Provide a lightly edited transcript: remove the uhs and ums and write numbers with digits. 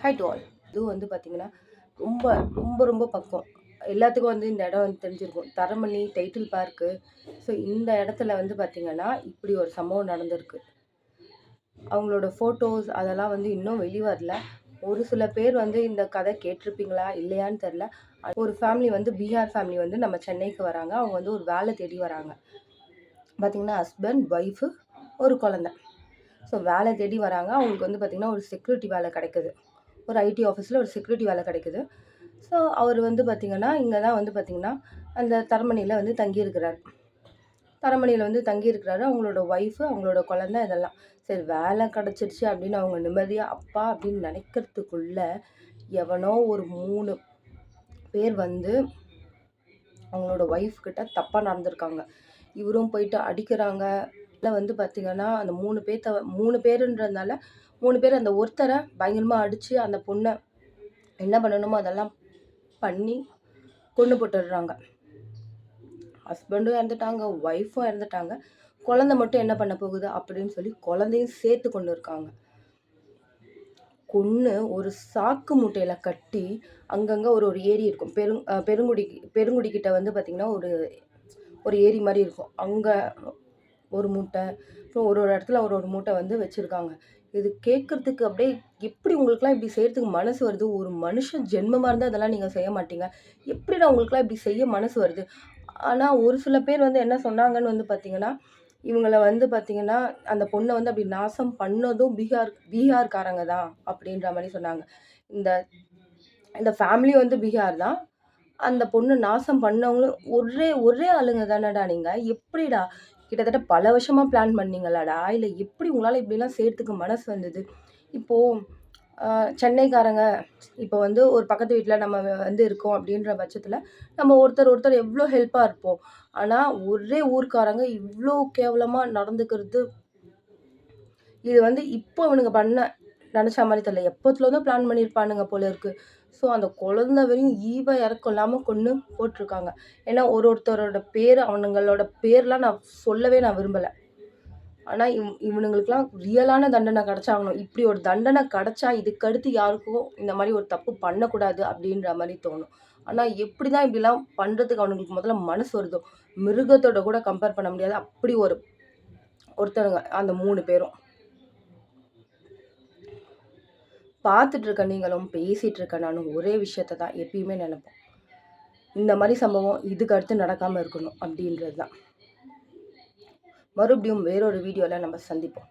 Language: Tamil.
High to all. இதுவும் வந்து பார்த்தீங்கன்னா, ரொம்ப ரொம்ப ரொம்ப பக்கம். எல்லாத்துக்கும் வந்து இந்த இடம் வந்து தெரிஞ்சிருக்கும். Taramani title park. ஸோ இந்த இடத்துல வந்து பார்த்தீங்கன்னா, இப்படி ஒரு சம்பவம் நடந்திருக்கு. அவங்களோட ஃபோட்டோஸ் அதெல்லாம் வந்து இன்னும் வெளிவரல. ஒரு சில பேர் வந்து இந்த கதை கேட்டிருப்பீங்களா? இல்லையான்னு தெரில. ஒரு ஃபேமிலி வந்து பீகார் ஃபேமிலி வந்து நம்ம சென்னைக்கு வராங்க. அவங்க வந்து ஒரு வேலை தேடி வராங்க. பார்த்தீங்கன்னா, ஹஸ்பண்ட், ஒய்ஃபு, ஒரு குழந்தை. ஸோ வேலை தேடி வராங்க. அவங்களுக்கு வந்து பார்த்தீங்கன்னா, ஒரு செக்யூரிட்டி வேலை கிடைக்குது. ஒரு ஐடி ஆஃபீஸில் ஒரு செக்யூரிட்டி வேலை கிடைக்குது. ஸோ அவர் வந்து பார்த்திங்கன்னா, இங்கே தான் வந்து பார்த்திங்கன்னா, அந்த தரமணியில் வந்து தங்கியிருக்கிறார். தரமணியில் வந்து தங்கியிருக்கிறாரு. அவங்களோட ஒய்ஃபு, அவங்களோட குழந்தை இதெல்லாம். சரி வேலை கிடச்சிருச்சு அப்படின்னு அவங்க நிம்மதியாக அப்பா அப்படின்னு நினைக்கிறதுக்குள்ள, எவனோ ஒரு 3 பேர் வந்து அவங்களோட ஒய்ஃப் கிட்ட தப்பாக நடந்திருக்காங்க. இவரும் போயிட்டு அடிக்கிறாங்க. இல்லை வந்து பார்த்திங்கன்னா, அந்த 3 பேருன்றதுனால 3 பேர் அந்த ஒருத்தரை பயங்கரமாக அடித்து அந்த பொண்ணை என்ன பண்ணணுமோ அதெல்லாம் பண்ணி கொண்டு போட்டுடுறாங்க. ஹஸ்பண்டும் இறந்துட்டாங்க, ஒய்ஃபும் இறந்துட்டாங்க. குழந்தை மட்டும் என்ன பண்ண போகுது அப்படின்னு சொல்லி குழந்தையும் சேர்த்து கொண்டு இருக்காங்க. கொன்று ஒரு சாக்கு மூட்டையில் கட்டி அங்கங்கே ஒரு ஒரு ஏரி இருக்கும். பெருங்குடி கிட்ட வந்து பார்த்திங்கன்னா ஒரு ஏரி மாதிரி இருக்கும். அங்கே ஒரு மூட்டை, அப்புறம் ஒரு இடத்துல ஒரு மூட்டை வந்து வச்சுருக்காங்க. இது கேட்குறதுக்கு அப்படியே எப்படி உங்களுக்குலாம் இப்படி செய்கிறதுக்கு மனசு வருது? ஒரு மனுஷன் ஜென்மமாக இருந்தால் அதெல்லாம் நீங்கள் செய்ய மாட்டீங்க. எப்படிடா உங்களுக்குலாம் இப்படி செய்ய மனசு வருது? ஆனால் ஒரு சில பேர் வந்து என்ன சொன்னாங்கன்னு வந்து பார்த்தீங்கன்னா, இவங்கள வந்து பார்த்தீங்கன்னா, அந்த பொண்ணை வந்து அப்படி நாசம் பண்ணதும் பீகார்காரங்க தான் அப்படின்ற மாதிரி சொன்னாங்க. இந்த இந்த ஃபேமிலி வந்து பீகார் தான். அந்த பொண்ணு நாசம் பண்ணவங்களும் ஒரே ஆளுங்க தானடா நீங்க? எப்படிடா? கிட்டத்தட்ட பல வருஷமா பிளான் பண்ணீங்களாடா? இல்ல எப்படி உங்களால இப்படிலாம் செய்றதுக்கு மனசு வந்தது? இப்போ சென்னைக்காரங்க இப்போ வந்து ஒரு பக்கத்து வீட்ல நம்ம வந்து இருக்கோம் அப்படின்ற பட்சத்துல, நம்ம ஒருத்தர் எவ்வளோ ஹெல்ப்பா இருப்போம். ஆனா ஒரே ஊர்க்காரங்க இவ்ளோ கேவலமா நடந்துக்கிறது, இது வந்து இப்போ இவனுங்க நெனச்ச மாரி தெரியல. எப்போத்துலேருந்தோ பிளான் பண்ணியிருப்பானுங்க போல இருக்கு. ஸோ அந்த குழந்தை வரையும் ஈவ இறக்கம் இல்லாம கொன்னு போட்டுருக்காங்க. ஏன்னா ஒருத்தரோட பேர் அவனுங்களோட பேர்லாம் நான் சொல்லவே விரும்பல. ஆனா இவனுங்களுக்குலாம் ரியலான தண்டனை கிடைச்சாகணும். இப்படி ஒரு தண்டனை கிடைச்சா இதுக்கடுத்து யாருக்கும் இந்த மாரி ஒரு தப்பு பண்ணக்கூடாது அப்படின்ற மாரி தோணும். ஆனா எப்படிதான் இப்படிலாம் பண்றதுக்கு அவனுங்களுக்கு முதல்ல மனசு வருதோ, மிருகத்தோட கூட கம்பேர் பண்ண முடியாது. அப்படி ஒருத்தருங்க அந்த 3 பேரும். பார்த்துட்டு இருக்க நீங்களும், பேசிட்டு இருக்க நானும் ஒரே விஷயத்த தான் எப்பயுமே நினைப்போம். இந்த மாரி சம்பவம் இதுக்கு அடுத்து நடக்காம இருக்கணும் அப்படின்றது தான். மறுபடியும் வேறொரு வீடியோல நம்ம சந்திப்போம்.